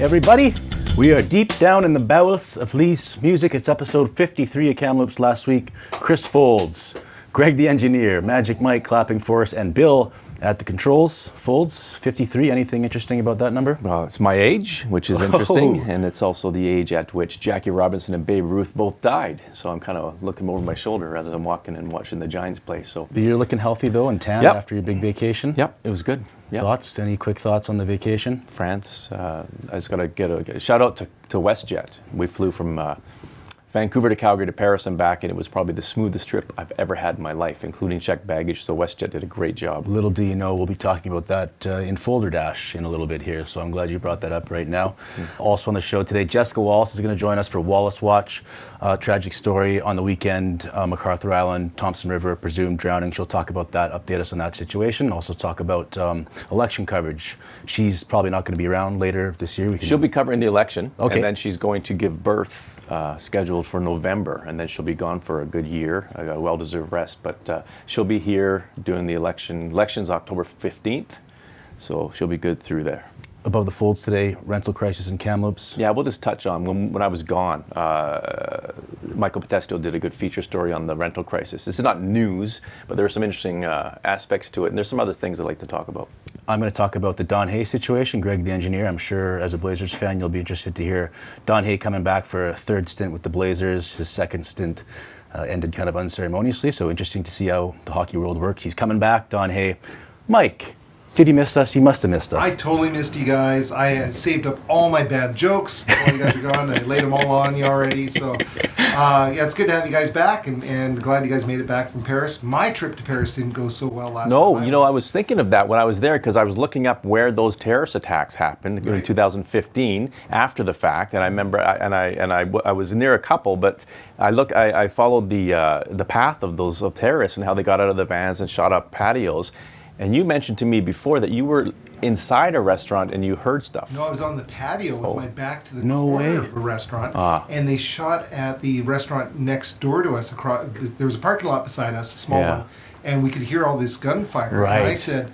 Everybody, we are deep down in the bowels of Lee's music. It's episode 53 of Kamloops Last Week. Chris Foulds, Greg the engineer, Magic Mike clapping for us, and Bill at the controls. Foulds, 53. Anything interesting about that number? Well, it's my age, which is interesting, and it's also the age at which Jackie Robinson and Babe Ruth both died. So I'm kind of looking over my shoulder as I'm walking and watching the Giants play. So you're looking healthy though, and tan after your big vacation. Yep, it was good. Yep. Thoughts? Any quick thoughts on the vacation? France. I just got to get a shout out to WestJet. We flew from Vancouver to Calgary to Paris and back, and it was probably the smoothest trip I've ever had in my life, including checked baggage, so WestJet did a great job. Little do you know, we'll be talking about that in Folder Dash in a little bit here, so I'm glad you brought that up right now. Also on the show today, Jessica Wallace is going to join us for Wallace Watch. Tragic story on the weekend, MacArthur Island, Thompson River, presumed drowning. She'll talk about that, update us on that situation, also talk about election coverage. She's probably not going to be around later this year. She'll be covering the election, and then she's going to give birth, scheduled for November, and then she'll be gone for a good year, a well-deserved rest, but she'll be here doing the election. Election's October 15th, so she'll be good through there. Above the folds today, rental crisis in Kamloops. Yeah, we'll just touch on, when I was gone, Michael Potesto did a good feature story on the rental crisis. This is not news, but there are some interesting aspects to it, and there's some other things I'd like to talk about. I'm going to talk about the Don Hay situation. Greg, the engineer, I'm sure as a Blazers fan, you'll be interested to hear Don Hay coming back for a third stint with the Blazers. His second stint ended kind of unceremoniously, so interesting to see how the hockey world works. He's coming back, Don Hay. Mike, did he miss us? He must have missed us. I totally missed you guys. I saved up all my bad jokes while you guys are gone. I laid them all on you already. So, yeah, it's good to have you guys back, and glad you guys made it back from Paris. My trip to Paris didn't go so well last time. No, you know, I was thinking of that when I was there, because I was looking up where those terrorist attacks happened in 2015 after the fact, and I remember, I was near a couple, but I followed the path of those terrorists and how they got out of the vans and shot up patios. And you mentioned to me before that you were inside a restaurant and you heard stuff. No, I was on the patio with my back to the corner of a restaurant, and they shot at the restaurant next door to us. There was a parking lot beside us, a small one, and we could hear all this gunfire. Right. And I said,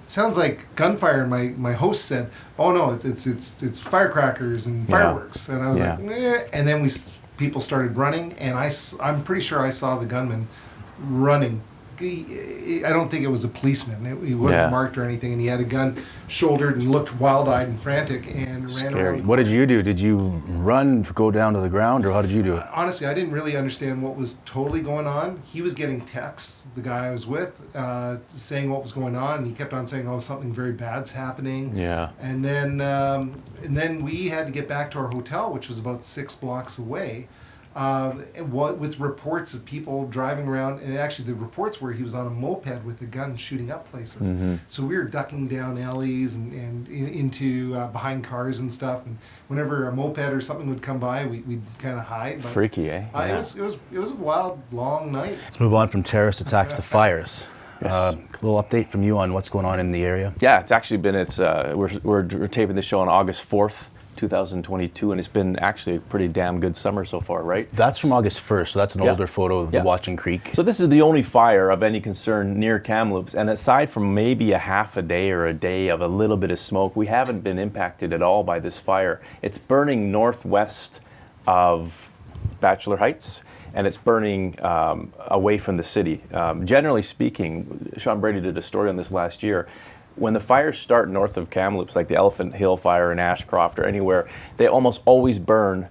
"It sounds like gunfire." And my host said, "Oh no, it's firecrackers and fireworks." And I was like, "Eh." And then people started running, and I'm pretty sure I saw the gunman running. I don't think it was a policeman. He wasn't marked or anything, and he had a gun shouldered and looked wild-eyed and frantic and ran around. What did you do? Did you run, go down to the ground, or how did you do it? Honestly, I didn't really understand what was totally going on. He was getting texts, the guy I was with, saying what was going on, and he kept on saying, "Oh, something very bad's happening." Yeah. And then we had to get back to our hotel, which was about 6 blocks away. With reports of people driving around, and actually the reports were he was on a moped with a gun shooting up places. Mm-hmm. So we were ducking down alleys and into behind cars and stuff. And whenever a moped or something would come by, we'd kind of hide. But, freaky, eh? Yeah. It was a wild, long night. Let's move on from terrorist attacks to fires. Yes. A little update from you on what's going on in the area. Yeah, it's actually been, we're taping the show on August 4th. 2022, and it's been actually a pretty damn good summer so far, right? That's from August 1st, so that's an older photo of the Watching Creek. So this is the only fire of any concern near Kamloops, and aside from maybe a half a day or a day of a little bit of smoke, we haven't been impacted at all by this fire. It's burning northwest of Bachelor Heights, and it's burning away from the city. Generally speaking, Sean Brady did a story on this last year. When the fires start north of Kamloops, like the Elephant Hill fire in Ashcroft or anywhere, they almost always burn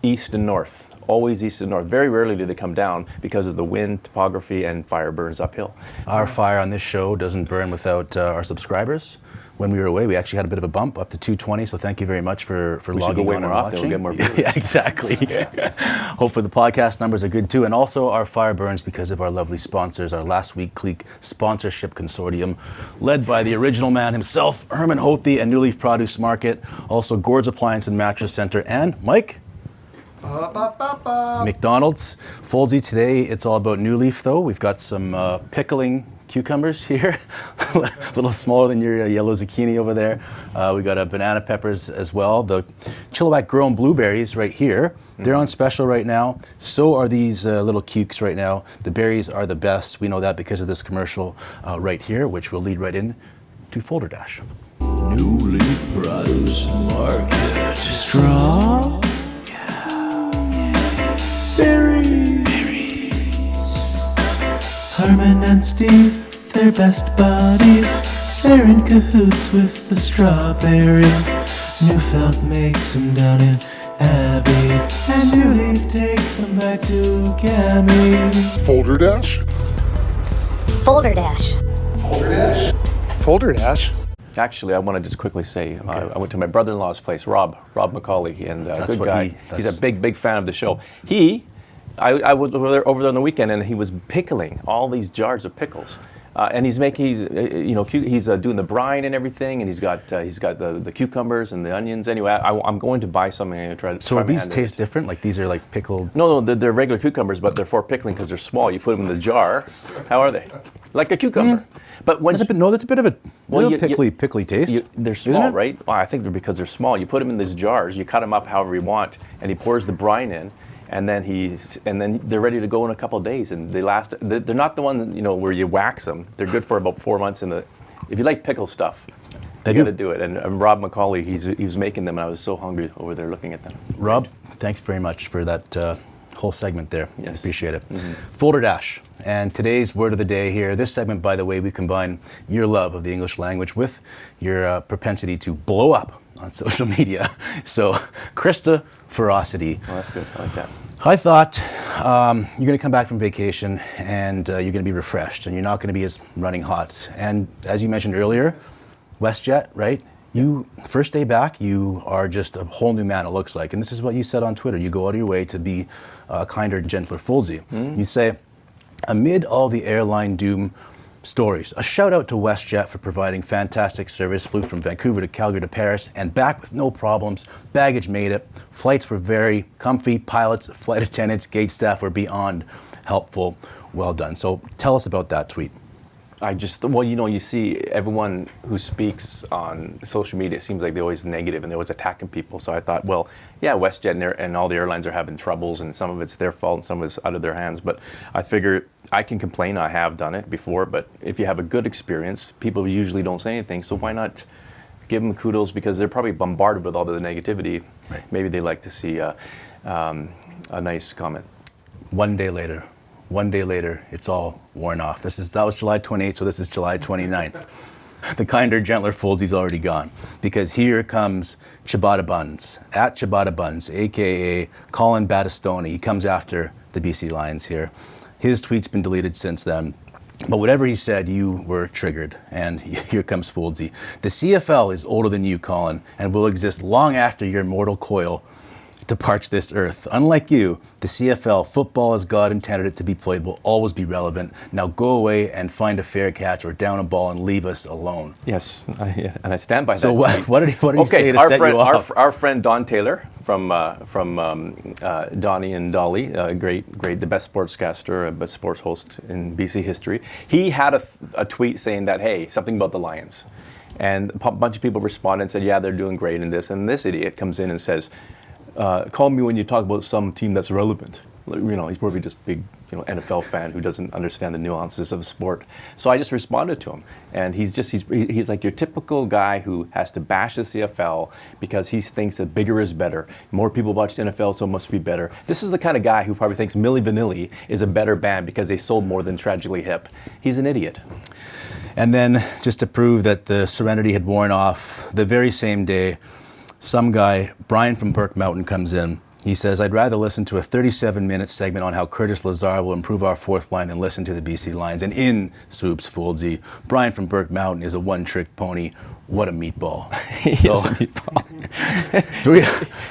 east and north. Always east and north. Very rarely do they come down because of the wind, topography, and fire burns uphill. Our fire on this show doesn't burn without our subscribers. When we were away, we actually had a bit of a bump up to 220, so thank you very much for logging on and watching. We'll get more views. Yeah, exactly. Hopefully the podcast numbers are good too. And also our fire burns because of our lovely sponsors, our Last Week Clique Sponsorship Consortium, led by the original man himself, Herman Hothi and New Leaf Produce Market, also Gord's Appliance and Mattress Center, and Mike? McDonald's. Foldsy, today it's all about New Leaf though. We've got some pickling cucumbers here, a little smaller than your yellow zucchini over there. We got banana peppers as well. The Chilliwack grown blueberries right here. They're on special right now. So are these little cukes right now. The berries are the best. We know that because of this commercial right here, which will lead right in to Folder Dash. New Leaf Produce Market. Straw? Berries. Harmon and Steve, they're best buddies. They're in cahoots with the strawberries. Neufeld makes them down in Abbey, and New Leaf takes them back to Gammy. Folder dash? Folder dash. Folder dash? Folder dash? Actually, I want to just quickly say, I went to my brother-in-law's place, Rob McCauley, and That's good what guy. He's a big fan of the show. I was over there on the weekend, and he was pickling all these jars of pickles. And he's doing the brine and everything, and he's got the cucumbers and the onions. Anyway, I'm going to buy something and try to. So these taste different? Like these are like pickled? No, they're regular cucumbers, but they're for pickling because they're small. You put them in the jar. How are they? Like a cucumber. But when That's a bit of a pickly taste. they're small, right? Well, I think they're because they're small. You put them in these jars. You cut them up however you want, and he pours the brine in. And then they're ready to go in a couple of days, and they last. They're not the ones where you wax them. They're good for about 4 months. If you like pickle stuff, you got to do it. And Rob McCauley, he was making them, and I was so hungry over there looking at them. Rob, thanks very much for that whole segment there. Yes. Appreciate it. Mm-hmm. Folder dash, and today's word of the day here. This segment, by the way, we combine your love of the English language with your propensity to blow up on social media. So, Krista Ferocity. Oh, that's good. I like that. I thought you're going to come back from vacation and you're going to be refreshed and you're not going to be as running hot. And as you mentioned earlier, WestJet, right? You first day back, you are just a whole new man, it looks like. And this is what you said on Twitter. You go out of your way to be kinder, gentler, Fouldsy. Mm-hmm. You say, amid all the airline doom stories, a shout out to WestJet for providing fantastic service. Flew from Vancouver to Calgary to Paris and back with no problems. Baggage made it. Flights were very comfy. Pilots, flight attendants, gate staff were beyond helpful. Well done. So tell us about that tweet. You see everyone who speaks on social media, it seems like they're always negative and they're always attacking people. So I thought, well, yeah, WestJet and all the airlines are having troubles and some of it's their fault and some of it's out of their hands. But I figure I can complain. I have done it before. But if you have a good experience, people usually don't say anything. So why not give them kudos because they're probably bombarded with all the negativity. Right. Maybe they like to see a nice comment. One day later, it's all worn off. That was July 28th, so this is July 29th. The kinder, gentler Foulds already gone. Because here comes Ciabatta Buns, at Ciabatta Buns, a.k.a. Colin Battistoni. He comes after the BC Lions here. His tweet's been deleted since then. But whatever he said, you were triggered. And here comes Fouldsy. The CFL is older than you, Colin, and will exist long after your mortal coil departs this earth. Unlike you, the CFL, football as God intended it to be played, will always be relevant. Now go away and find a fair catch or down a ball and leave us alone. Yes, and I stand by that. So what did he say to set you off? Our friend Don Taylor from Donnie and Dolly, great, the best sportscaster, best sports host in BC history. He had a tweet saying that, hey, something about the Lions. And a bunch of people responded and said, yeah, they're doing great in this. And this idiot comes in and says, call me when you talk about some team that's relevant. He's probably just a big, NFL fan who doesn't understand the nuances of the sport. So I just responded to him, and he's like your typical guy who has to bash the CFL because he thinks that bigger is better. More people watch the NFL, so it must be better. This is the kind of guy who probably thinks Milli Vanilli is a better band because they sold more than Tragically Hip. He's an idiot. And then, just to prove that the serenity had worn off, the very same day, some guy, Brian from Burke Mountain, comes in. He says, I'd rather listen to a 37-minute segment on how Curtis Lazar will improve our fourth line than listen to the BC Lions. And in swoops Fouldsy. Brian from Burke Mountain is a one-trick pony. What a meatball. He is a meatball.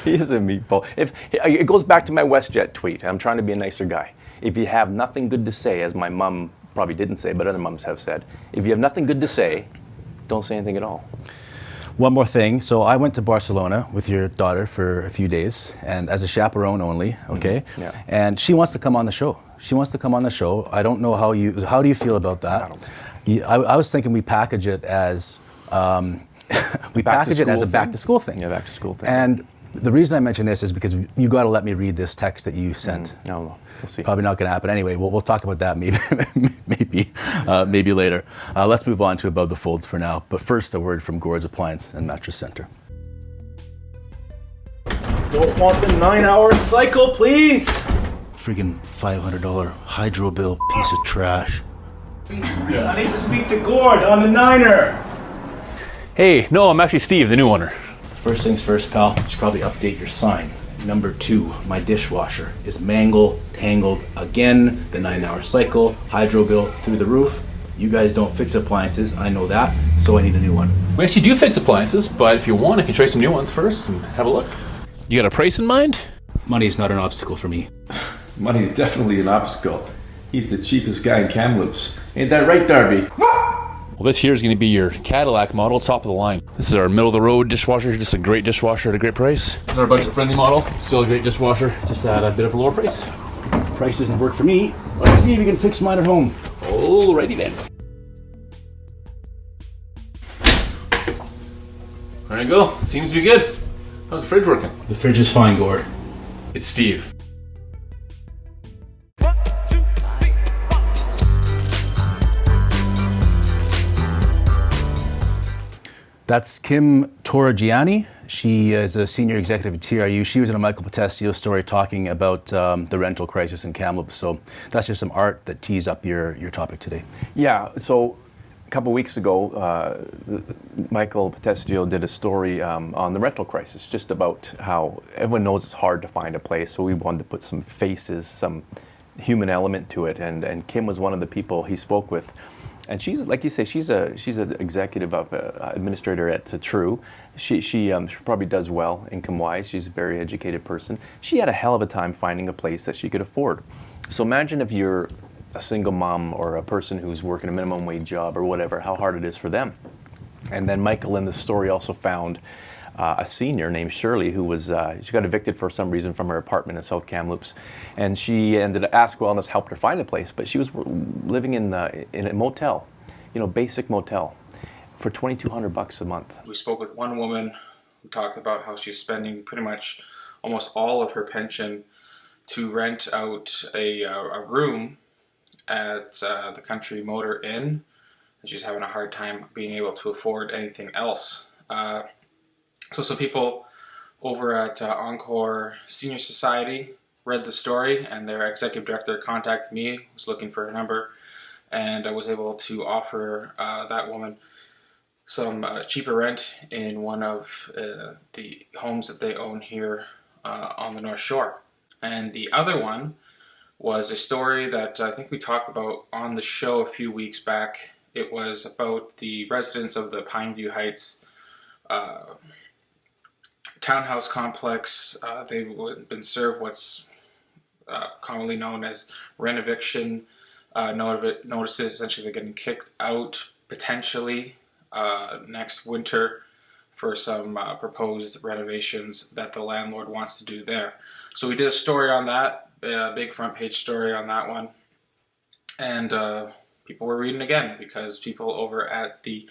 He is a meatball. It goes back to my WestJet tweet. I'm trying to be a nicer guy. If you have nothing good to say, as my mom probably didn't say, but other moms have said, if you have nothing good to say, don't say anything at all. One more thing. So I went to Barcelona with your daughter for a few days, and as a chaperone only, okay? Mm-hmm. Yeah. And she wants to come on the show. I don't know how do you feel about that? I was thinking we package it as a back to school thing. Yeah, back to school thing. And The reason I mention this is because you got to let me read this text that you sent. No, we'll see. Probably not going to happen anyway. We'll talk about that maybe later. Let's move on to Above the Folds for now. But first, a word from Gord's Appliance and Mattress Center. Don't want the 9-hour cycle, please. Freaking $500 hydro bill, piece of trash. I need to speak to Gord on the 9er. Hey, no, I'm actually Steve, the new owner. First things first, pal. You should probably update your sign. Number 2, my dishwasher is tangled again. The 9-hour cycle, hydro bill through the roof. You guys don't fix appliances, I know that, so I need a new one. We actually do fix appliances, but if you want, I can try some new ones first and have a look. You got a price in mind? Money's not an obstacle for me. Money's definitely an obstacle. He's the cheapest guy in Kamloops. Ain't that right, Darby? Well, this here is going to be your Cadillac model, top of the line. This is our middle-of-the-road dishwasher, just a great dishwasher at a great price. This is our budget-friendly model, still a great dishwasher, just at a bit of a lower price. Price doesn't work for me. Let's see if you can fix mine at home. Alrighty then. There you go, seems to be good. How's the fridge working? The fridge is fine, Gord. It's Steve. That's Kim Torrigiani. She is a senior executive at TRU. She was in a Michael Potestio story talking about the rental crisis in Kamloops. So that's just some art that tees up your topic today. Yeah, so a couple weeks ago, Michael Potestio did a story on the rental crisis, just about how everyone knows it's hard to find a place, so we wanted to put some faces, some human element to it, and Kim was one of the people he spoke with. And she's, like you say, she's an executive administrator at TRU. She probably does well income-wise. She's a very educated person. She had a hell of a time finding a place that she could afford. So imagine if you're a single mom or a person who's working a minimum wage job or whatever, how hard it is for them. And then Michael in the story also found a senior named Shirley who was, she got evicted for some reason from her apartment in South Kamloops. And she ended up, Ask Wellness helped her find a place, but she was living in a motel, basic motel, for $2,200 a month. We spoke with one woman who talked about how she's spending pretty much almost all of her pension to rent out a room at the Country Motor Inn, and she's having a hard time being able to afford anything else. So some people over at Encore Senior Society read the story, and their executive director contacted me, was looking for a number, and I was able to offer that woman some cheaper rent in one of the homes that they own here on the North Shore. And the other one was a story that I think we talked about on the show a few weeks back. It was about the residents of the Pineview Heights townhouse complex. They've been served what's commonly known as rent eviction notices. Essentially, they're getting kicked out potentially next winter for some proposed renovations that the landlord wants to do there. So we did a story on that, a big front page story on that one, and people were reading again because people over at the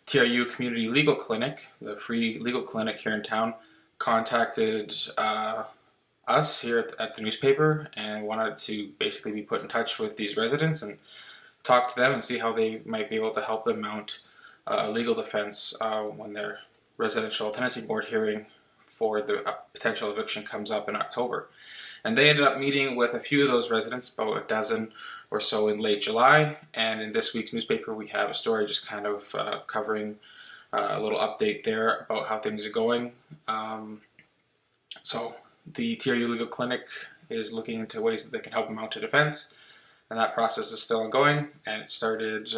TRU Community Legal Clinic, the free legal clinic here in town, contacted us here at the newspaper and wanted to basically be put in touch with these residents and talk to them and see how they might be able to help them mount a legal defense when their residential tenancy board hearing for the potential eviction comes up in October. And they ended up meeting with a few of those residents, about a dozen or so, in late July. And in this week's newspaper, we have a story just kind of covering a little update there about how things are going. So the TRU Legal Clinic is looking into ways that they can help them mount a defense, and that process is still ongoing. And it started,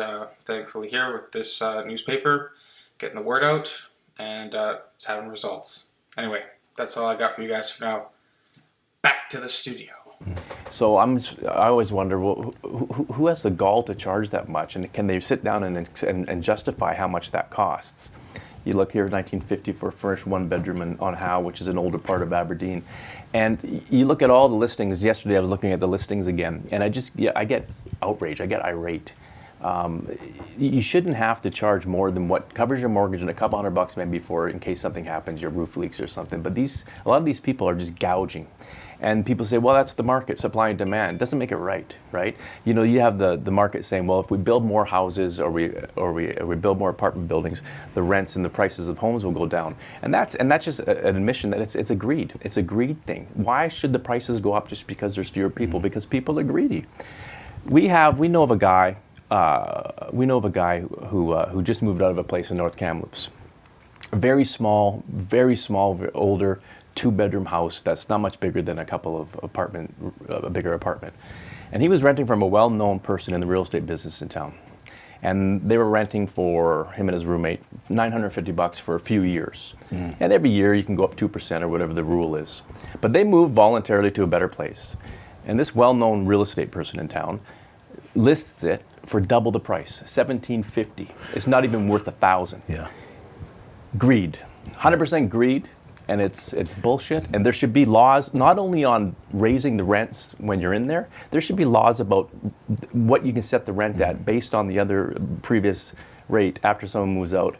thankfully, here with this newspaper, getting the word out, and it's having results. Anyway, that's all I got for you guys for now. Back to the studio. So I always wonder, well, who has the gall to charge that much, and can they sit down and justify how much that costs? You look here, 1950 for a furnished one-bedroom on Howe, which is an older part of Aberdeen, and you look at all the listings. Yesterday I was looking at the listings again, and I get outraged, I get irate, You shouldn't have to charge more than what covers your mortgage and a couple $100 maybe for in case something happens, your roof leaks or something. But a lot of these people are just gouging. And people say, well, that's the market, supply and demand. Doesn't make it right, right? You know, you have the market saying, well, if we build more houses or we build more apartment buildings, the rents and the prices of homes will go down. And that's just an admission that it's a greed. It's a greed thing. Why should the prices go up just because there's fewer people? Because people are greedy. We know of a guy who just moved out of a place in North Kamloops. A very small, older, 2-bedroom house that's not much bigger than a bigger apartment. And he was renting from a well-known person in the real estate business in town. And they were renting for him and his roommate $950 for a few years. And every year you can go up 2% or whatever the rule is. But they moved voluntarily to a better place. And this well-known real estate person in town lists it for double the price, $1,750. It's not even worth $1,000. Yeah. Greed, 100% greed. And it's bullshit. And there should be laws not only on raising the rents when you're in there. There should be laws about what you can set the rent at based on the other previous rate after someone moves out.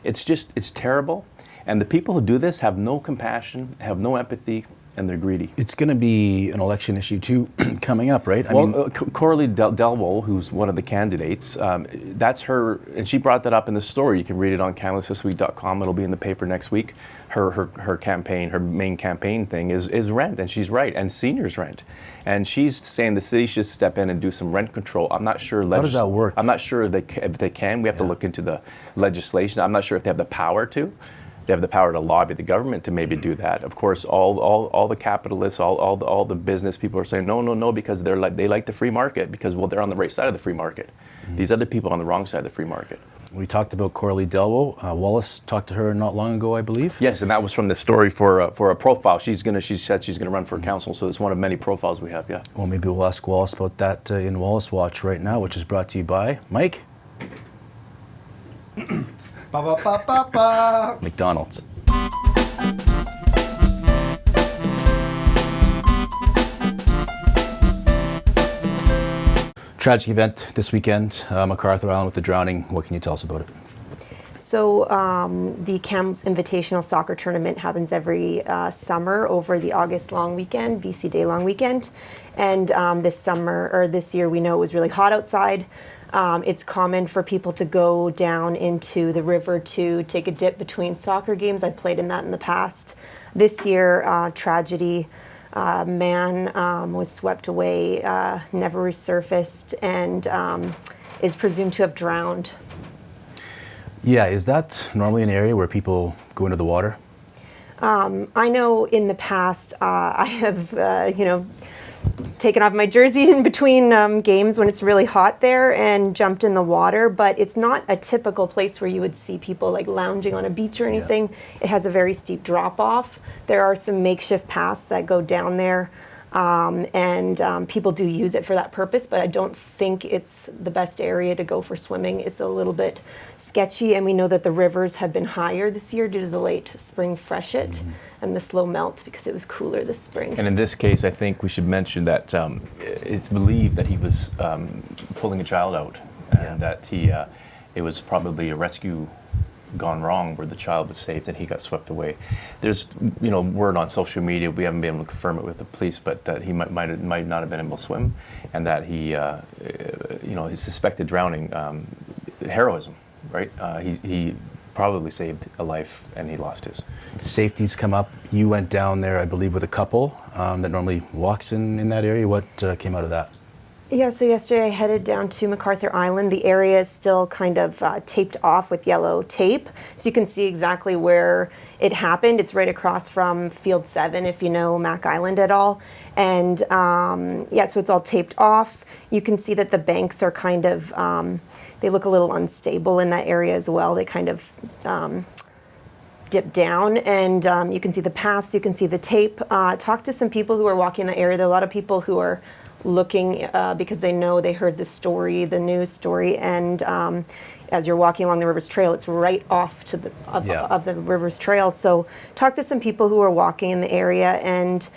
It's terrible. And the people who do this have no compassion, have no empathy, and they're greedy. It's going to be an election issue too coming up, right? Coralie Delwell, who's one of the candidates, that's her, and she brought that up in the story. You can read it on KamloopsThisWeek.com. It'll be in the paper next week. Her campaign, her main campaign thing is rent, and she's right, and seniors rent. And she's saying the city should step in and do some rent control. I'm not sure. How does that work? I'm not sure if they can. We have to look into the legislation. I'm not sure if they have the power to. They have the power to lobby the government to maybe do that. Of course, all the capitalists, all the business people are saying no, because they like the free market because they're on the right side of the free market. These other people are on the wrong side of the free market. We talked about Coralie Delwell. Wallace talked to her not long ago, I believe. Yes, and that was from the story for a profile. She said she's gonna run for council, so it's one of many profiles we have. Yeah. Well, maybe we'll ask Wallace about that in Wallace Watch right now, which is brought to you by Mike. McDonald's. Tragic event this weekend, MacArthur Island with the drowning. What can you tell us about it? So the Kamloops Invitational Soccer Tournament happens every summer over the August long weekend, BC Day long weekend. And this year we know it was really hot outside. It's common for people to go down into the river to take a dip between soccer games. I've played in that in the past. This year, tragedy. Man was swept away, never resurfaced, and is presumed to have drowned. Yeah, is that normally an area where people go into the water? I know in the past I have, taken off my jersey in between games when it's really hot there and jumped in the water, but it's not a typical place where you would see people like lounging on a beach or anything. Yeah. It has a very steep drop off. There are some makeshift paths that go down there, and people do use it for that purpose, but I don't think it's the best area to go for swimming. It's a little bit sketchy, and we know that the rivers have been higher this year due to the late spring freshet and the slow melt because it was cooler this spring. And in this case, I think we should mention that it's believed that he was pulling a child out, and that it was probably a rescue gone wrong where the child was saved and he got swept away. There's word on social media, we haven't been able to confirm it with the police, but that he might not have been able to swim, and that he his suspected drowning, heroism, right? He probably saved a life and he lost his. Safety's come up. You went down there, I believe, with a couple that normally walks in that area. What came out of that? Yeah, so yesterday I headed down to MacArthur Island. The area is still kind of taped off with yellow tape, so you can see exactly where it happened. It's right across from Field 7, if you know Mac Island at all. And so it's all taped off. You can see that the banks are kind of, they look a little unstable in that area as well. They kind of dip down, and you can see the paths, you can see the tape. Talk to some people who are walking in the area. There are a lot of people who are looking because they heard the story, the news story, and as you're walking along the Rivers Trail, it's right off to the of the Rivers Trail. So talked to some people who were walking in the area, and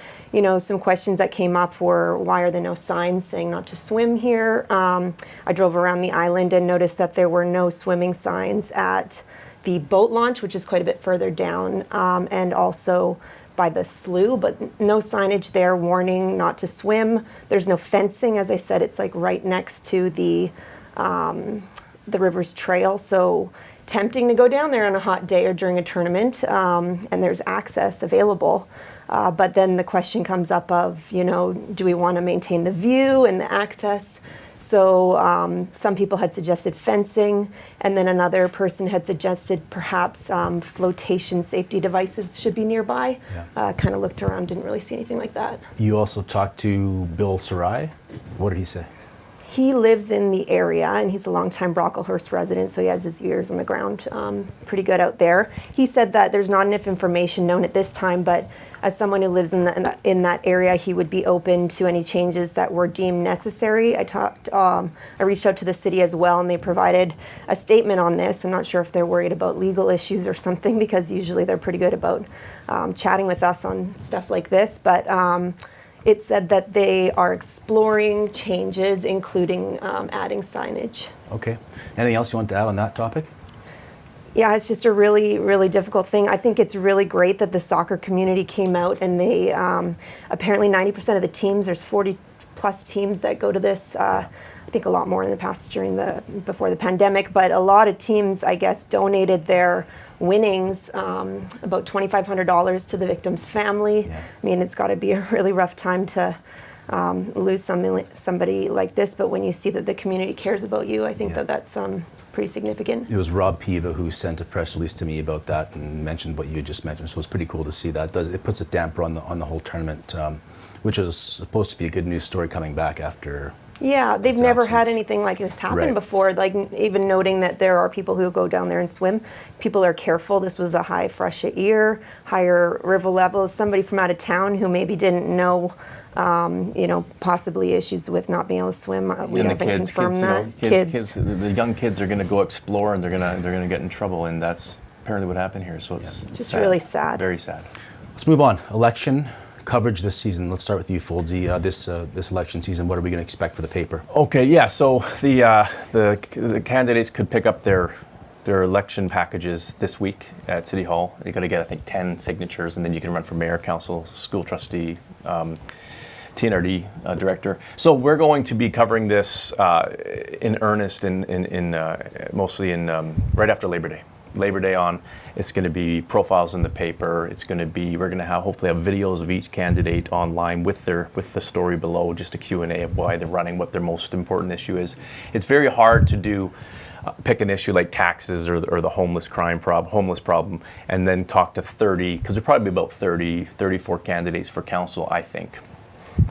some questions that came up were, why are there no signs saying not to swim here? I drove around the island and noticed that there were no swimming signs at the boat launch, which is quite a bit further down, and also by the slough, but no signage there warning not to swim. There's no fencing. As I said, it's like right next to the Rivers Trail, so tempting to go down there on a hot day or during a tournament, and there's access available. But then the question comes up of, do we want to maintain the view and the access? So some people had suggested fencing, and then another person had suggested perhaps flotation safety devices should be nearby. Kind of looked around, didn't really see anything like that. You also talked to Bill Sarai. What did he say? He lives in the area, and he's a longtime Brocklehurst resident, so he has his ears on the ground pretty good out there. He said that there's not enough information known at this time, but as someone who lives in that area, he would be open to any changes that were deemed necessary. I reached out to the city as well, and they provided a statement on this. I'm not sure if they're worried about legal issues or something, because usually they're pretty good about chatting with us on stuff like this, but it said that they are exploring changes, including adding signage. Okay. Anything else you want to add on that topic? Yeah, it's just a really, really difficult thing. I think it's really great that the soccer community came out, and they apparently 90% of the teams, there's 40 plus teams that go to this. I think a lot more in the past before the pandemic, but a lot of teams, I guess, donated their winnings, about $2,500 to the victim's family. I mean, it's got to be a really rough time to lose somebody like this, but when you see that the community cares about you, I think that's pretty significant. It was Rob Piva who sent a press release to me about that and mentioned what you just mentioned, so it's pretty cool to see that. It puts a damper on the whole tournament, which was supposed to be a good news story coming back after. Yeah, they've never had anything like this happen before, like even noting that there are people who go down there and swim. People are careful. This was a high freshet year, higher river levels. Somebody from out of town who maybe didn't know, possibly issues with not being able to swim. We haven't confirmed that. The young kids are going to go explore, and they're going to get in trouble, and that's apparently what happened here. So it's just sad. Really sad. Very sad. Let's move on. Election coverage this season. Let's start with you, Fouldsy. This election season, what are we going to expect for the paper? Okay, yeah. So the candidates could pick up their election packages this week at City Hall. You got to get, I think, 10 signatures, and then you can run for mayor, council, school trustee, TNRD director. So we're going to be covering this in earnest, mostly right after Labor Day. Labor Day on. It's going to be profiles in the paper. We're going to hopefully have videos of each candidate online with the story below, just a Q&A of why they're running, what their most important issue is. It's very hard to pick an issue like taxes or the homeless problem, and then talk to 30, because there'll probably be about 34 candidates for council, I think.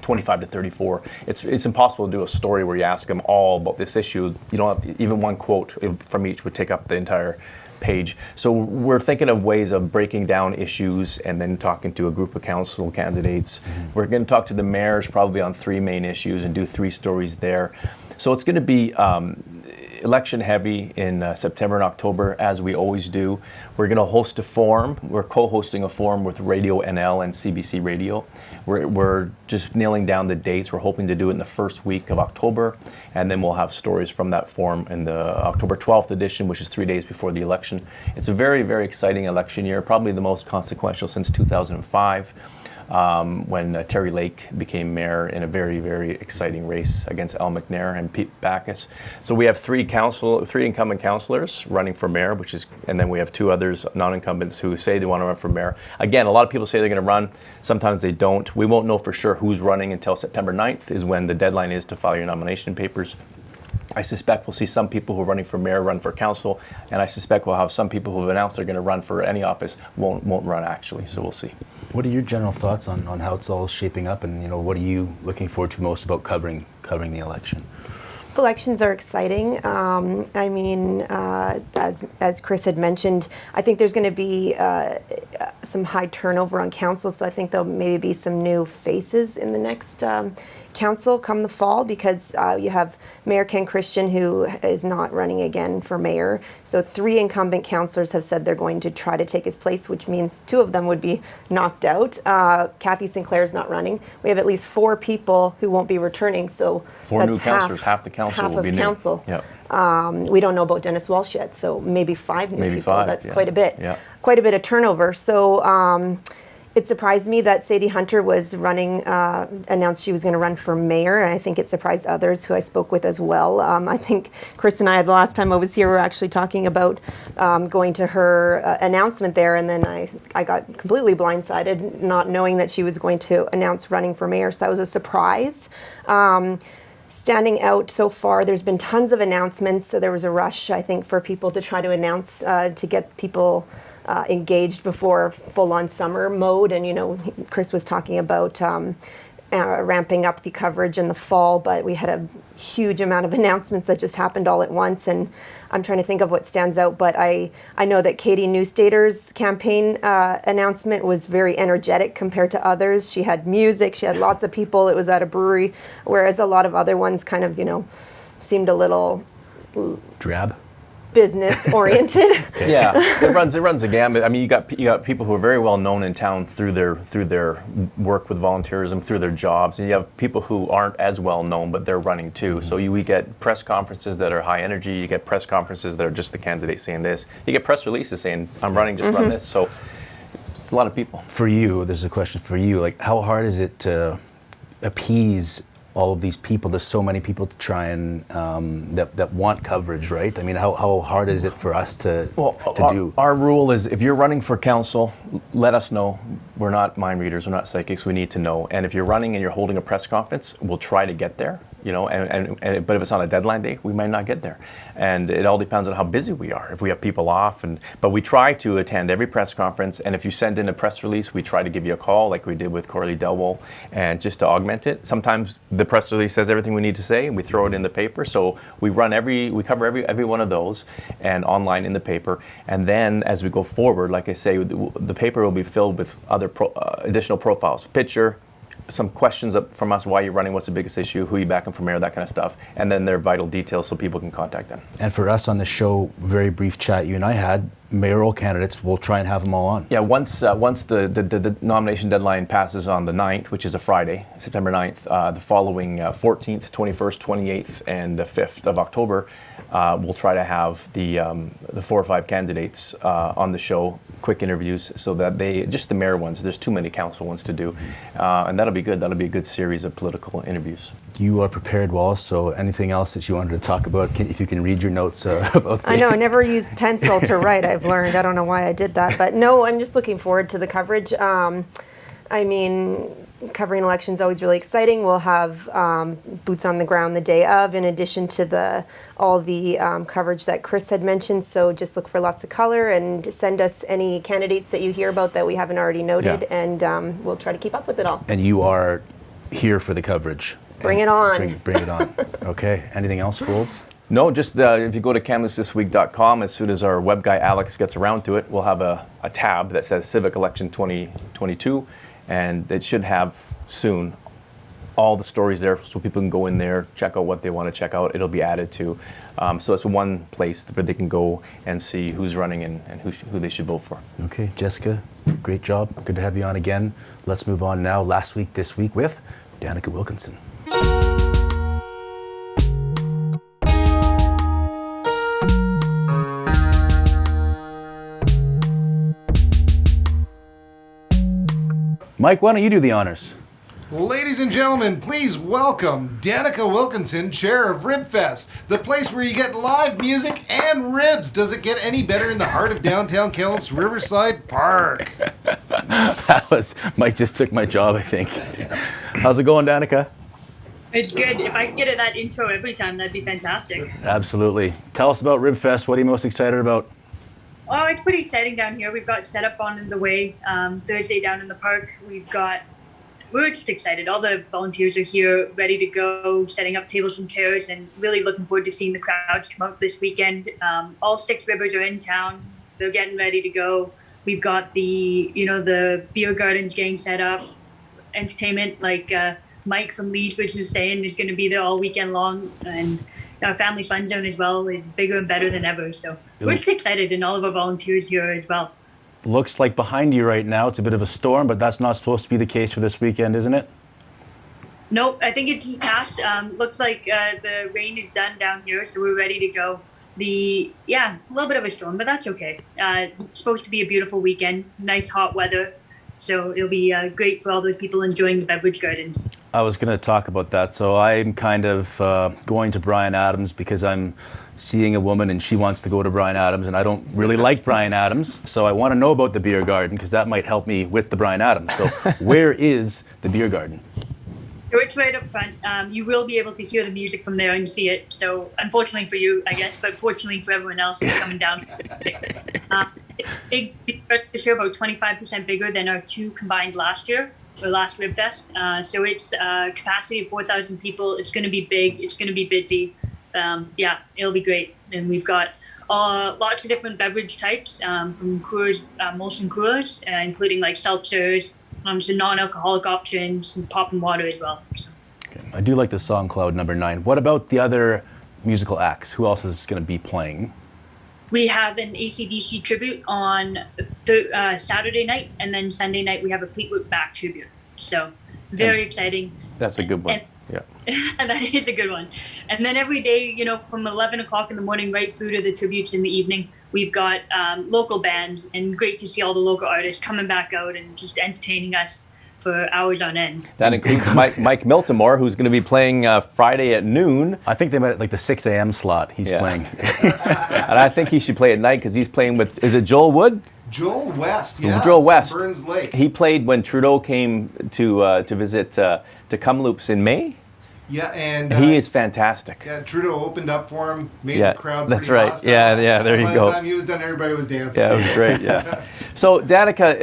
25 to 34. It's impossible to do a story where you ask them all about this issue. You don't have, even one quote from each would take up the entire page. So we're thinking of ways of breaking down issues and then talking to a group of council candidates. We're going to talk to the mayors probably on 3 main issues and do 3 stories there. So it's going to be election heavy in September and October, as we always do. We're going to host a forum. We're co-hosting a forum with Radio NL and CBC Radio. We're just nailing down the dates. We're hoping to do it in the first week of October, and then we'll have stories from that forum in the October 12th edition, which is 3 days before the election. It's a very, very exciting election year, probably the most consequential since 2005. When Terry Lake became mayor in a very, very exciting race against Al McNair and Pete Backus. So we have 3 incumbent councillors running for mayor, and then we have 2 others, non-incumbents, who say they want to run for mayor. Again, a lot of people say they're going to run. Sometimes they don't. We won't know for sure who's running until September 9th is when the deadline is to file your nomination papers. I suspect we'll see some people who are running for mayor run for council, and I suspect we'll have some people who have announced they're going to run for any office won't run actually. So we'll see. What are your general thoughts on how it's all shaping up, and what are you looking forward to most about covering the election? Elections are exciting. I mean, as Chris had mentioned, I think there's going to be a some high turnover on council, so I think there'll maybe be some new faces in the next council come the fall, because you have Mayor Ken Christian, who is not running again for mayor. So 3 incumbent councillors have said they're going to try to take his place, which means 2 of them would be knocked out. Kathy Sinclair is not running. We have at least 4 people who won't be returning. So 4 that's new councillors, half the council will be new. Council. Yep. We don't know about Dennis Walsh yet, so maybe 5 new Maybe people. 5, That's yeah. quite a bit. Yeah. Quite a bit of turnover. So it surprised me that Sadie Hunter was running, announced she was going to run for mayor, and I think it surprised others who I spoke with as well. I think Chris and I, the last time I was here, were actually talking about going to her announcement there, and then I got completely blindsided, not knowing that she was going to announce running for mayor, so that was a surprise. Standing out so far, there's been tons of announcements, so there was a rush, I think, for people to try to announce, to get people engaged before full-on summer mode. And, you know, Chris was talking about ramping up the coverage in the fall, but we had a huge amount of announcements that just happened all at once, and I'm trying to think of what stands out, but I know that Katie Newstater's campaign announcement was very energetic compared to others. She had music, she had lots of people, it was at a brewery, whereas a lot of other ones kind of, you know, seemed a little Drab. business oriented. Yeah, it runs a gamut. I mean, you got people who are very well known in town through their work with volunteerism, through their jobs, and you have people who aren't as well known, but they're running too. So we get press conferences that are high energy. You get press conferences that are just the candidate saying this. You get press releases saying, "I'm running, just run this." So it's a lot of people. For you, there's a question for you. Like, how hard is it to appease all of these people? There's so many people to try and that want coverage, right? I mean, how hard is it for us to do? Our rule is, if you're running for council, let us know. We're not mind readers, we're not psychics, we need to know. And if you're running and you're holding a press conference, we'll try to get there, you know, but if it's on a deadline day, we might not get there. And it all depends on how busy we are, if we have people off. But we try to attend every press conference, and if you send in a press release, we try to give you a call, like we did with Corley Delwell, and just to augment it. Sometimes the press release says everything we need to say, and we throw it in the paper. So we cover every one of those, and online in the paper. And then as we go forward, like I say, the paper will be filled with other additional profiles, picture, some questions up from us, why you're running, what's the biggest issue, who you backing for mayor, that kind of stuff, and then their vital details so people can contact them. And for us on the show, very brief chat you and I had, mayoral candidates, we'll try and have them all on. Yeah, once the nomination deadline passes on the 9th, which is a Friday, September 9th, the following 14th, 21st, 28th, and 5th of October, we'll try to have the 4 or 5 candidates on the show, quick interviews, so that just the mayor ones, there's too many council ones to do, and that'll be good. That'll be a good series of political interviews. You are prepared, Wallace, so anything else that you wanted to talk about, if you can read your notes about I know, I never use pencil to write, I've learned. I don't know why I did that, but no, I'm just looking forward to the coverage. I mean, covering elections is always really exciting. We'll have boots on the ground the day of, in addition to all the coverage that Chris had mentioned. So just look for lots of color and send us any candidates that you hear about that we haven't already noted, and we'll try to keep up with it all. And you are here for the coverage. Bring it on. Bring it on. Okay. Anything else, Foulds? No, just if you go to KamloopsThisWeek.com, as soon as our web guy Alex gets around to it, we'll have a tab that says Civic Election 2022, and it should have soon all the stories there, so people can go in there, check out what they want to check out. It'll be added to. So it's one place where they can go and see who's running and who they should vote for. Okay, Jessica, great job. Good to have you on again. Let's move on now. Last week, this week with Danica Wilkinson. Mike, why don't you do the honors? Ladies and gentlemen, please welcome Danica Wilkinson, chair of Ribfest, the place where you get live music and ribs. Does it get any better in the heart of downtown Kamloops Riverside Park? Mike just took my job, I think. How's it going, Danica? It's good. If I could get that intro every time, that'd be fantastic. Absolutely. Tell us about Ribfest. What are you most excited about? Oh, it's pretty exciting down here. We've got setup on the way. Thursday down in the park, we're just excited. All the volunteers are here, ready to go, setting up tables and chairs, and really looking forward to seeing the crowds come out this weekend. All 6 rivers are in town. They're getting ready to go. We've got the beer gardens getting set up, entertainment like Mike from Lee's, which is saying is going to be there all weekend long, and our family fun zone as well is bigger and better than ever. So we're just excited, and all of our volunteers here as well. Looks like behind you right now it's a bit of a storm, but that's not supposed to be the case for this weekend, isn't it? Nope, I think it just passed. Looks like the rain is done down here, so we're ready to go. A little bit of a storm, but that's okay. It's supposed to be a beautiful weekend, nice hot weather, so it'll be great for all those people enjoying the beverage gardens. I was going to talk about that. So I'm kind of going to Bryan Adams because I'm seeing a woman and she wants to go to Bryan Adams, and I don't really like Bryan Adams, so I want to know about the beer garden because that might help me with the Bryan Adams. So where is the beer garden? So it's right up front. You will be able to hear the music from there and see it. So unfortunately for you, I guess, but fortunately for everyone else who's coming down. It's big this year, about 25% bigger than our two combined last year, or last Ribfest. So it's capacity of 4,000 people. It's going to be big. It's going to be busy. It'll be great. And we've got lots of different beverage types from Coors, Molson Coors, including like seltzers, some non-alcoholic options, and pop and water as well. So. Okay. I do like the song Cloud Number 9. What about the other musical acts? Who else is going to be playing? We have an AC/DC tribute on Saturday night, and then Sunday night we have a Fleetwood Mac tribute. So very exciting. That's a good one. And that is a good one. And then every day, from 11 o'clock in the morning right through to the tributes in the evening, we've got local bands, and great to see all the local artists coming back out and just entertaining us for hours on end. That includes Mike Miltimore, who's going to be playing Friday at noon. I think they met at like the 6 a.m. slot he's playing. And I think he should play at night because he's playing with, is it Joel Wood? Joel West, yeah. Joel West. Burns Lake. He played when Trudeau came to visit to Kamloops in May. Yeah, and he is fantastic. Yeah, Trudeau opened up for him, made the crowd that's pretty right. hostile. Yeah, there you By go. the time he was done, everybody was dancing. Yeah, it was great, yeah. So Danica,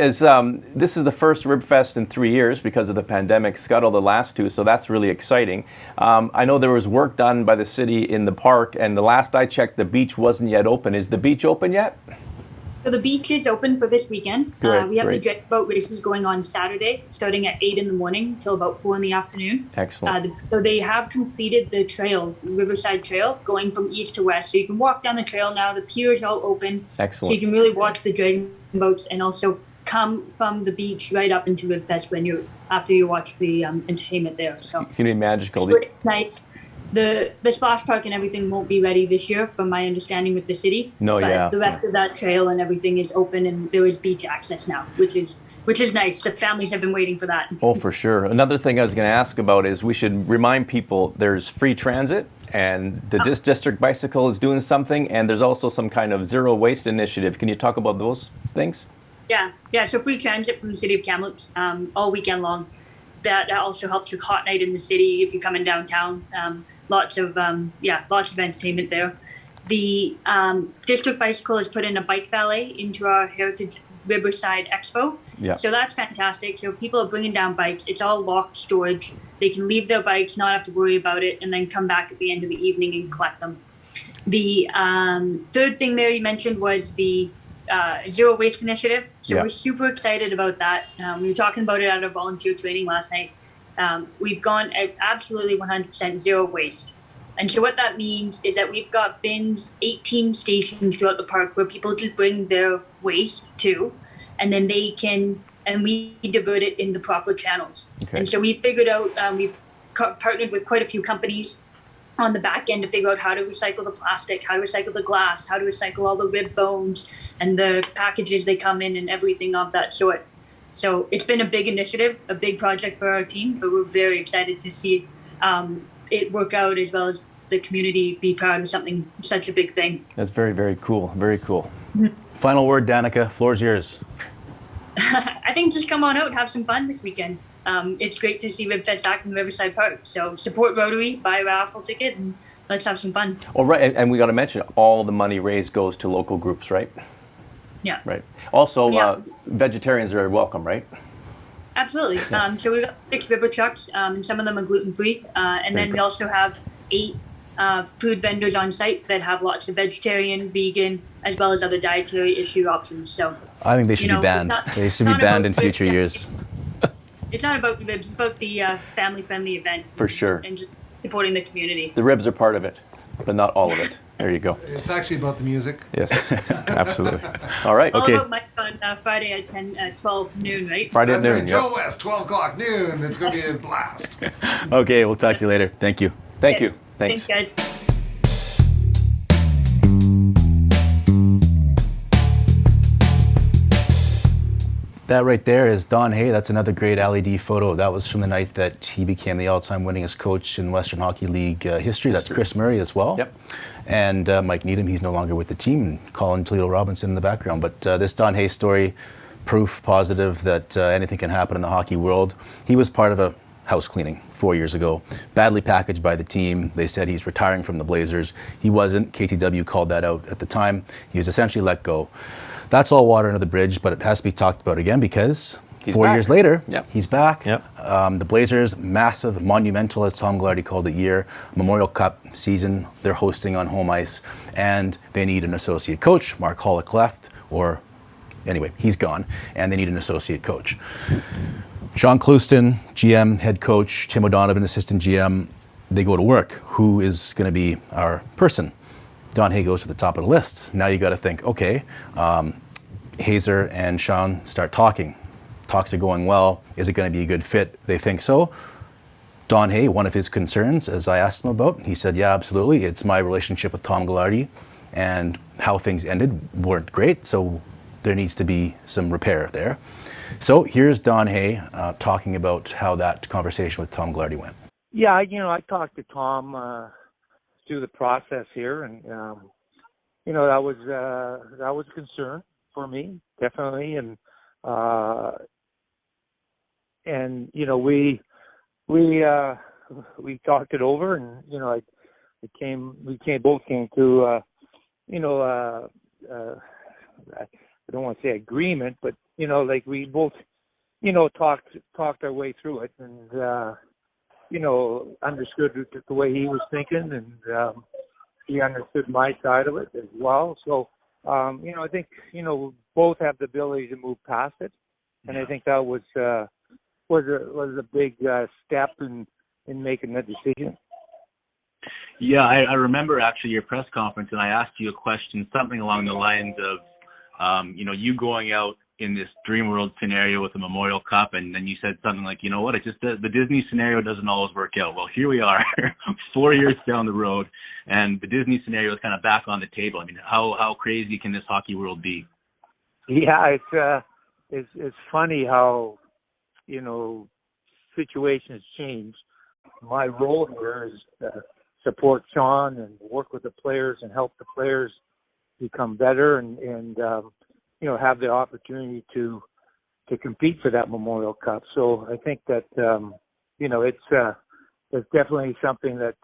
this is the first Ribfest in 3 years because of the pandemic, scuttled the last two, so that's really exciting. I know there was work done by the city in the park, and the last I checked, the beach wasn't yet open. Is the beach open yet? So the beach is open for this weekend. We have the jet boat races going on Saturday, starting at 8 in the morning till about 4 in the afternoon. Excellent. So they have completed the trail, Riverside Trail, going from east to west. So you can walk down the trail now. The pier is all open. Excellent. So you can really watch the dragon boats and also come from the beach right up into Ribfest after you watch the entertainment there. So it can be magical. It's really nice. The splash park and everything won't be ready this year, from my understanding with the city. But the rest of that trail and everything is open, and there is beach access now, which is nice. The families have been waiting for that. Oh, for sure. Another thing I was going to ask about is we should remind people there's free transit, and the district bicycle is doing something, and there's also some kind of zero waste initiative. Can you talk about those things? Yeah. So free transit from the city of Kamloops all weekend long. That also helps with Hot Night in the city if you're coming downtown. Lots of entertainment there. The district bicycle has put in a bike valet into our Heritage Riverside Expo. Yeah. So that's fantastic. So if people are bringing down bikes, it's all locked storage. They can leave their bikes, not have to worry about it, and then come back at the end of the evening and collect them. The third thing Mary mentioned was the Zero Waste Initiative. So we're super excited about that. We were talking about it at our volunteer training last night. We've gone at absolutely 100% zero waste. And so what that means is that we've got bins, 18 stations throughout the park where people just bring their waste to, and then we divert it in the proper channels. Okay. And so we figured out, we've partnered with quite a few companies on the back end to figure out how to recycle the plastic, how to recycle the glass, how to recycle all the rib bones and the packages they come in and everything of that sort. So it's been a big initiative, a big project for our team, but we're very excited to see it work out, as well as the community be proud of something, such a big thing. That's very, very cool. Very cool. Final word, Danica. Floor's yours. I think just come on out, have some fun this weekend. It's great to see Ribfest back in Riverside Park. So support Rotary, buy a raffle ticket, and let's have some fun. Oh, right. And we got to mention all the money raised goes to local groups, right? Yeah. Right. Also, vegetarians are welcome, right? Absolutely. So we've got 6 river trucks, and some of them are gluten-free. And then we also have 8 food vendors on site that have lots of vegetarian, vegan, as well as other dietary issue options. So I think they should be banned. They should be banned in future years. It's not about the ribs, it's about the family-friendly event. For sure. And just supporting the community. The ribs are part of it, but not all of it. There you go. It's actually about the music. Yes, absolutely. All right. All Okay. about Mike on Friday at 12 noon, right? Friday at noon, Joe West, 12 o'clock noon. It's going to be a blast. Okay, we'll talk to you later. Thank you. Thank you. Thanks. Thanks, guys. That right there is Don Hay. That's another great LED photo. That was from the night that he became the all-time winningest coach in Western Hockey League history. That's Chris Murray as well. Yep. And Mike Needham, he's no longer with the team. Colin Toledo Robinson in the background. But this Don Hay story, proof positive that anything can happen in the hockey world. He was part of a house cleaning 4 years ago, badly packaged by the team. They said he's retiring from the Blazers. He wasn't. KTW called that out at the time. He was essentially let go. That's all water under the bridge, but it has to be talked about again because He's 4 back. years later, Yep. he's back. Yep. The Blazers, massive, monumental, as Tom Glardy called it, year, Memorial Cup season. They're hosting on home ice, and they need an associate coach. Mark Hollick left, or anyway, he's gone, and they need an associate coach. Sean Clouston, GM, head coach, Tim O'Donovan, assistant GM, they go to work. Who is going to be our person? Don Hay goes to the top of the list. Now you got to think, okay, Hazer and Sean start talking. Talks are going well. Is it going to be a good fit? They think so. Don Hay, one of his concerns, as I asked him about, he said, yeah, absolutely. It's my relationship with Tom Glardy, and how things ended weren't great, so there needs to be some repair there. So here's Don Hay talking about how that conversation with Tom Glardy went. Yeah, I talked to Tom through the process here, and that was a concern for me, definitely, and we talked it over, and we both came to I don't want to say agreement, but we both talked our way through it, and understood the way he was thinking, and he understood my side of it as well. So I think both have the ability to move past it, and I think that was a big step in making the decision. Yeah, I remember actually your press conference, and I asked you a question, something along the lines of, you going out in this dream world scenario with the Memorial Cup, and then you said something like, you know what, the Disney scenario doesn't always work out. Well, here we are, 4 years down the road, and the Disney scenario is kind of back on the table. I mean, how crazy can this hockey world be? Yeah, it's funny how situations change. My role here is to support Sean and work with the players and help the players become better and have the opportunity to compete for that Memorial Cup. So I think that it's definitely something that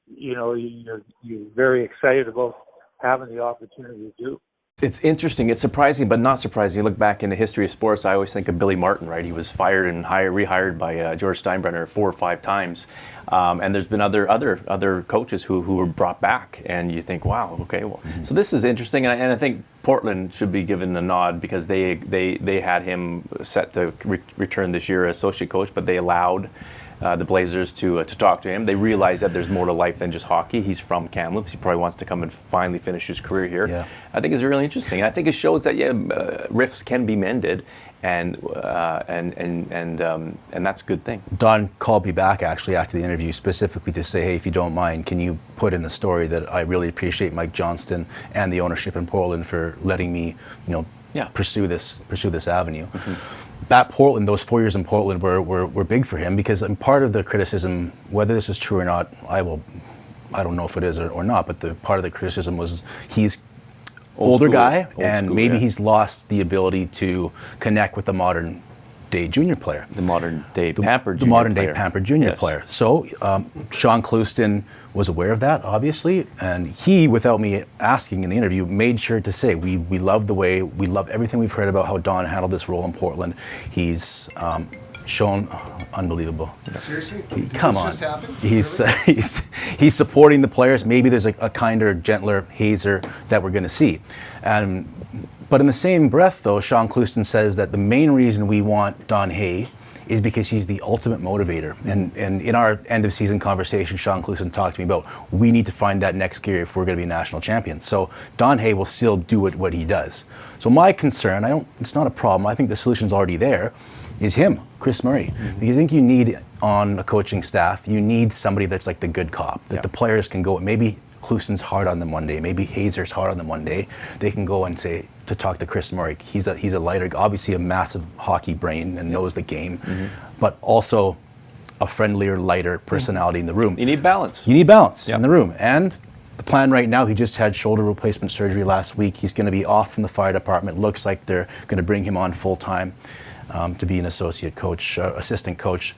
you're very excited about having the opportunity to do. It's interesting. It's surprising, but not surprising. You look back in the history of sports, I always think of Billy Martin, right? He was fired and rehired by George Steinbrenner 4 or 5 times. And there's been other coaches who were brought back, and you think, wow, okay, well. Mm-hmm. So this is interesting, and I think Portland should be given a nod because they had him set to return this year as associate coach, but they allowed the Blazers to talk to him. They realize that there's more to life than just hockey. He's from Kamloops. He probably wants to come and finally finish his career here. Yeah. I think it's really interesting. I think it shows that rifts can be mended, and that's a good thing. Don called me back actually after the interview specifically to say, hey, if you don't mind, can you put in the story that I really appreciate Mike Johnston and the ownership in Portland for letting me, pursue this avenue. Mm-hmm. That Portland, those 4 years in Portland were big for him because part of the criticism, whether this is true or not, I don't know if it is or not, but the part of the criticism was he's older guy, and maybe he's lost the ability to connect with the modern day junior player. The modern day pampered junior player. So Sean Clouston was aware of that, obviously, and he, without me asking in the interview, made sure to say, we love everything we've heard about how Don handled this role in Portland. He's shown unbelievable. Seriously? Come this on. just happen? He's supporting the players. Maybe there's a kinder, gentler Hazer that we're going to see. But in the same breath, though, Sean Clouston says that the main reason we want Don Hay is because he's the ultimate motivator. And in our end of season conversation, Sean Clouston talked to me about we need to find that next gear if we're going to be national champions. So Don Hay will still do what he does. So my concern, it's not a problem, I think the solution's already there, is him, Chris Murray. Because I think you need on a coaching staff, you need somebody that's like the good cop, that the players can go, maybe Clouston's hard on them one day, maybe Hazer's hard on them one day, they can go and say, to talk to Chris Murray. He's a lighter, obviously a massive hockey brain and knows the game, but also a friendlier, lighter personality in the room. You need balance. You need balance in the room. And the plan right now, he just had shoulder replacement surgery last week. He's going to be off from the fire department. Looks like they're going to bring him on full time to be an assistant coach.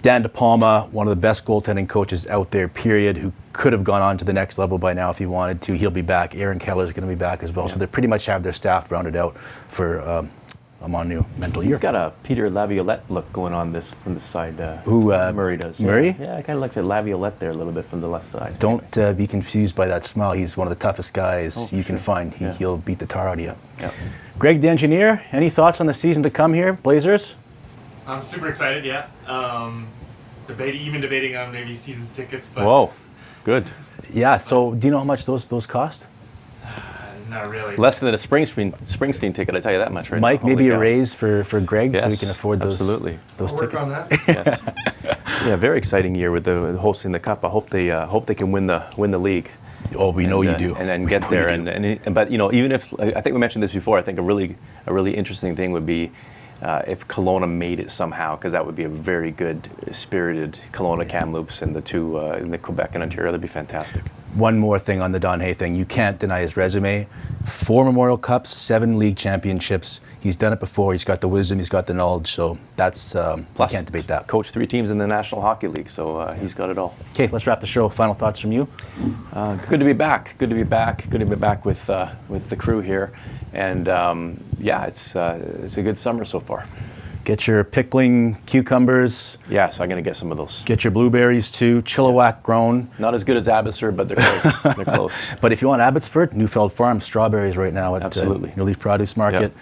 Dan De Palma, one of the best goaltending coaches out there, period, who could have gone on to the next level by now if he wanted to. He'll be back. Aaron Keller's going to be back as well. So they pretty much have their staff rounded out for a monumental year. He's got a Peter Laviolette look going on from this side. Who Murray does. Murray? Yeah, I kind of looked at Laviolette there a little bit from the left side. Don't be confused by that smile. He's one of the toughest guys you can find. He'll beat the tar out of you. Yeah. Greg, the engineer, any thoughts on the season to come here, Blazers? I'm super excited, yeah. Debating on maybe season tickets, but whoa, good. Yeah. So, do you know how much those cost? Not really. Less than a Springsteen ticket, I tell you that much right Mike, now. maybe a raise for Greg so we can afford those absolutely. Those I'll tickets. work on that. Yes. Yeah, very exciting year with the hosting the cup. I hope they can win the league. Oh, we know you do. And then get there. But even if I think we mentioned this before, I think a really interesting thing would be if Kelowna made it somehow, because that would be a very good spirited Kelowna Kamloops and the two in the Quebec and Ontario. That'd be fantastic. One more thing on the Don Hay thing. You can't deny his resume. 4 Memorial Cups, 7 league championships. He's done it before. He's got the wisdom. He's got the knowledge. So that's, Plus, you can't debate that. Coached 3 teams in the National Hockey League, so he's got it all. Okay, let's wrap the show. Final thoughts from you? Good to be back. Good to be back with the crew here. And it's a good summer so far. Get your pickling cucumbers. Yes, I'm going to get some of those. Get your blueberries too. Chilliwack grown. Not as good as Abbotsford, but they're close. They're close. But if you want Abbotsford, Newfield Farm, strawberries right now at New Leaf Produce Market. Yep.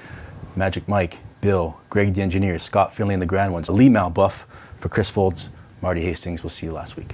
Magic Mike, Bill, Greg the engineer, Scott Finley and the Grand Ones. A Lee Malbuff for Chris Foulds, Marty Hastings. We'll see you last week.